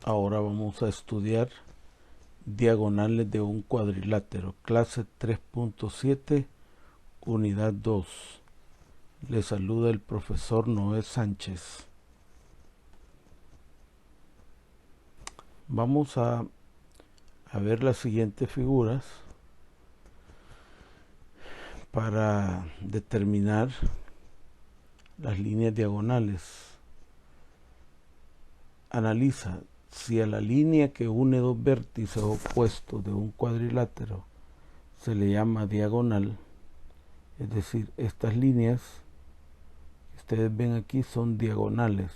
Ahora vamos a estudiar diagonales de un cuadrilátero, clase 3.7, unidad 2. Le saluda el profesor Noé Sánchez. Vamos a ver las siguientes figuras para determinar las líneas diagonales. Analiza si a la línea que une dos vértices opuestos de un cuadrilátero se le llama diagonal, es decir, estas líneas que ustedes ven aquí son diagonales,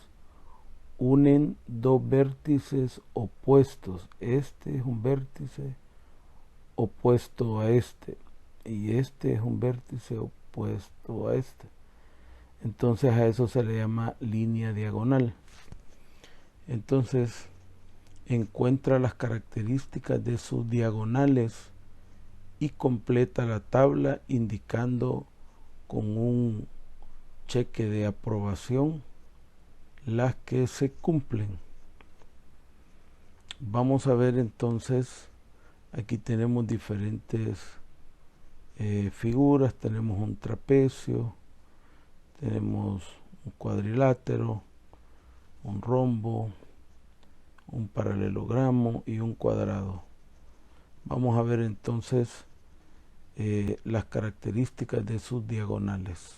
unen dos vértices opuestos. Este es un vértice opuesto a este y este es un vértice opuesto a este. Entonces a eso se le llama línea diagonal. Entonces encuentra las características de sus diagonales y completa la tabla indicando con un cheque de aprobación las que se cumplen. Vamos a ver entonces, aquí tenemos diferentes figuras. Tenemos un trapecio, tenemos un cuadrilátero, un rombo, un paralelogramo y un cuadrado. Vamos a ver entonces las características de sus diagonales.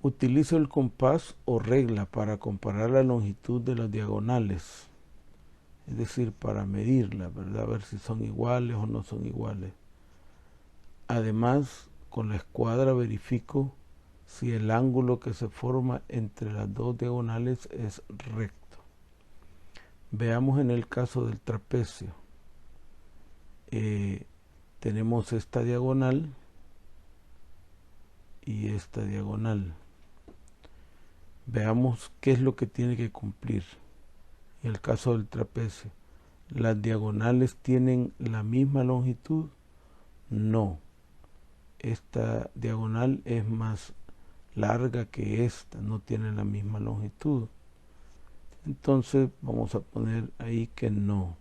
Utilizo el compás o regla para comparar la longitud de las diagonales, es decir, para medirla, ¿verdad? A ver si son iguales o no son iguales. Además, con la escuadra verifico si el ángulo que se forma entre las dos diagonales es recto. Veamos en el caso del trapecio. Tenemos esta diagonal y esta diagonal. Veamos qué es lo que tiene que cumplir. En el caso del trapecio, ¿las diagonales tienen la misma longitud? No. Esta diagonal es más larga que esta, no tiene la misma longitud. Entonces vamos a poner ahí que no.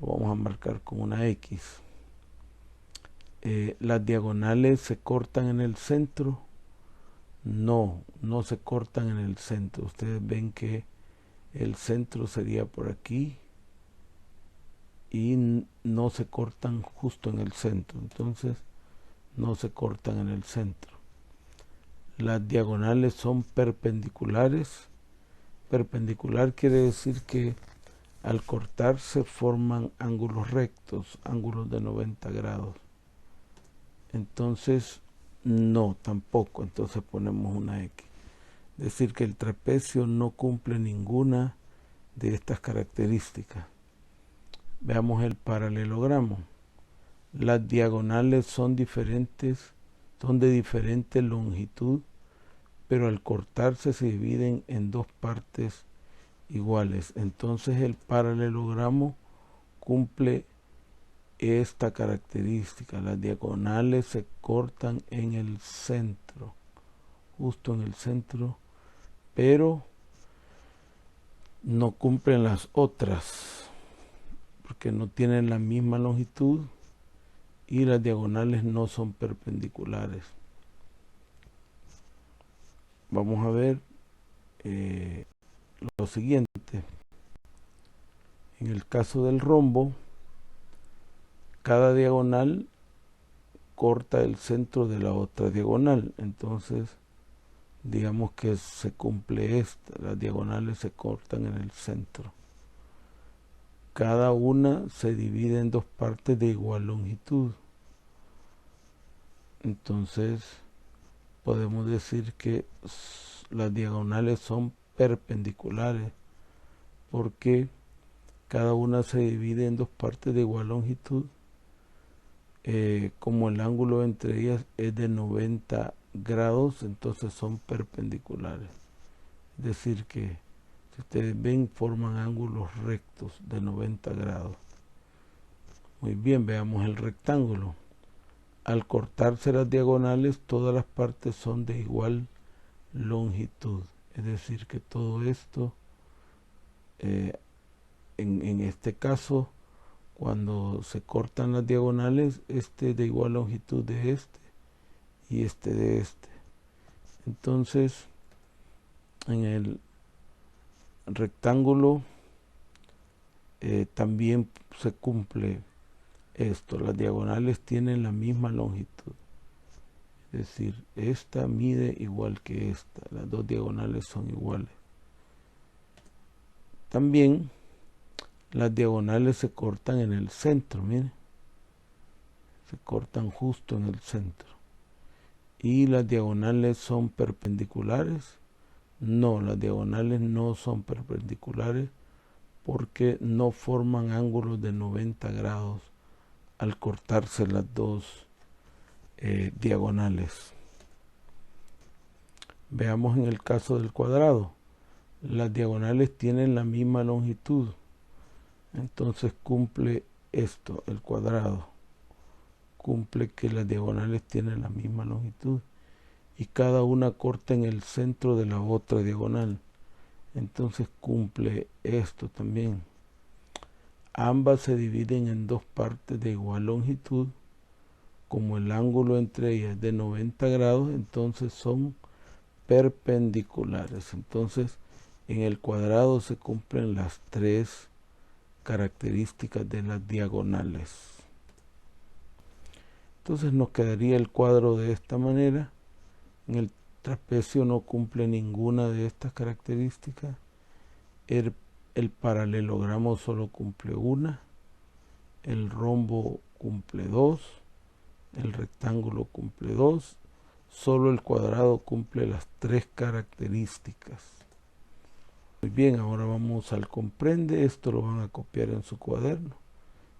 Lo vamos a marcar con una X. ¿Las diagonales se cortan en el centro? No, no se cortan en el centro. Ustedes ven que el centro sería por aquí y no se cortan justo en el centro. Entonces no se cortan en el centro. Las diagonales son perpendiculares. Perpendicular quiere decir que al cortarse forman ángulos rectos, ángulos de 90 grados. Entonces no, tampoco. Entonces ponemos una X. Es decir, que el trapecio no cumple ninguna de estas características. Veamos el paralelogramo. Las diagonales son diferentes, son de diferente longitud, pero al cortarse se dividen en dos partes iguales. Entonces el paralelogramo cumple esta característica. Las diagonales se cortan en el centro, justo en el centro, pero no cumplen las otras porque no tienen la misma longitud y las diagonales no son perpendiculares. Vamos a ver lo siguiente. En el caso del rombo, cada diagonal corta el centro de la otra diagonal. Entonces digamos que se cumple esta. Las diagonales se cortan en el centro. Cada una se divide en dos partes de igual longitud. Entonces podemos decir que las diagonales son perpendiculares porque cada una se divide en dos partes de igual longitud. Como el ángulo entre ellas es de 90 grados, entonces son perpendiculares. Es decir que, si ustedes ven, forman ángulos rectos de 90 grados. Muy bien, veamos el rectángulo. Al cortarse las diagonales, todas las partes son de igual longitud. Es decir, que todo esto, en este caso, cuando se cortan las diagonales, este de igual longitud de este y este de este. Entonces, en el rectángulo también se cumple esto. Las diagonales tienen la misma longitud. Es decir, esta mide igual que esta. Las dos diagonales son iguales. También las diagonales se cortan en el centro, miren. Se cortan justo en el centro. ¿Y las diagonales son perpendiculares? No, las diagonales no son perpendiculares porque no forman ángulos de 90 grados al cortarse las dos diagonales. Veamos en el caso del cuadrado. Las diagonales tienen la misma longitud. Entonces cumple esto, el cuadrado. Cumple que las diagonales tienen la misma longitud. Y cada una corta en el centro de la otra diagonal. Entonces cumple esto también. Ambas se dividen en dos partes de igual longitud. Como el ángulo entre ellas es de 90 grados, entonces son perpendiculares. Entonces, en el cuadrado se cumplen las tres características de las diagonales. Entonces nos quedaría el cuadro de esta manera. En el trapecio no cumple ninguna de estas características. El paralelogramo solo cumple una. El rombo cumple dos. El rectángulo cumple dos. Solo el cuadrado cumple las tres características. Muy bien, ahora vamos al comprende. Esto lo van a copiar en su cuaderno.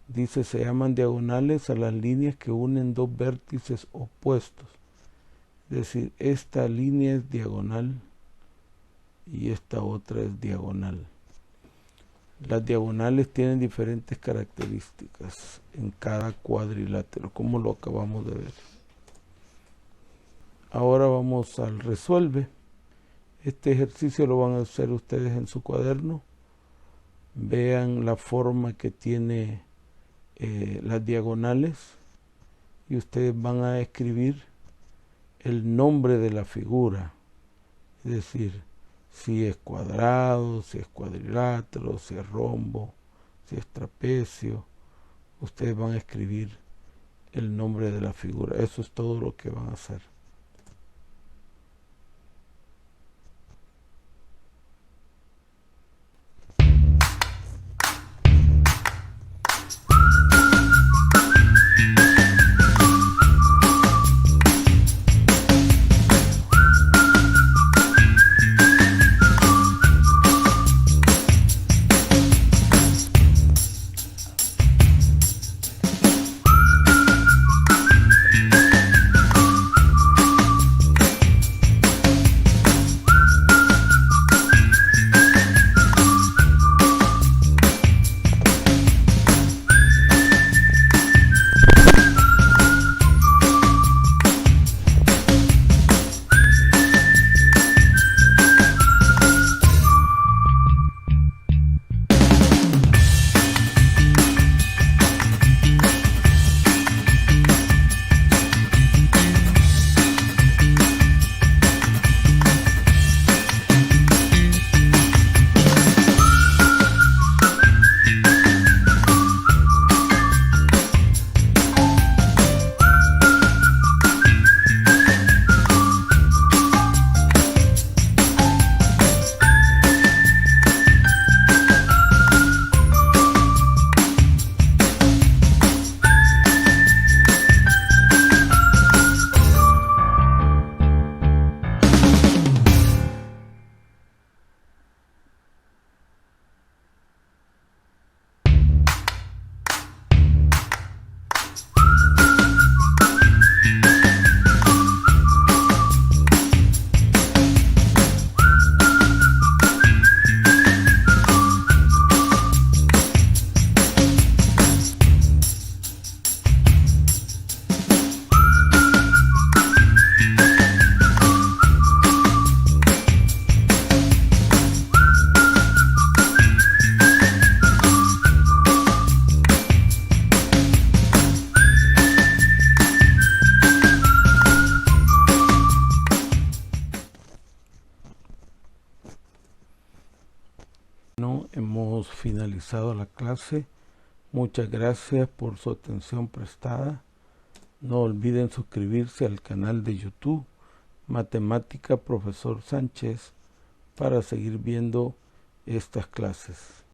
Dice, se llaman diagonales a las líneas que unen dos vértices opuestos. Es decir, esta línea es diagonal y esta otra es diagonal. Las diagonales tienen diferentes características en cada cuadrilátero, como lo acabamos de ver. Ahora vamos al resuelve. Este ejercicio lo van a hacer ustedes en su cuaderno. Vean la forma que tiene las diagonales y ustedes van a escribir el nombre de la figura. Es decir, si es cuadrado, si es cuadrilátero, si es rombo, si es trapecio. Ustedes van a escribir el nombre de la figura. Eso es todo lo que van a hacer. No, hemos finalizado la clase. Muchas gracias por su atención prestada. No olviden suscribirse al canal de YouTube Matemática Profesor Sánchez para seguir viendo estas clases.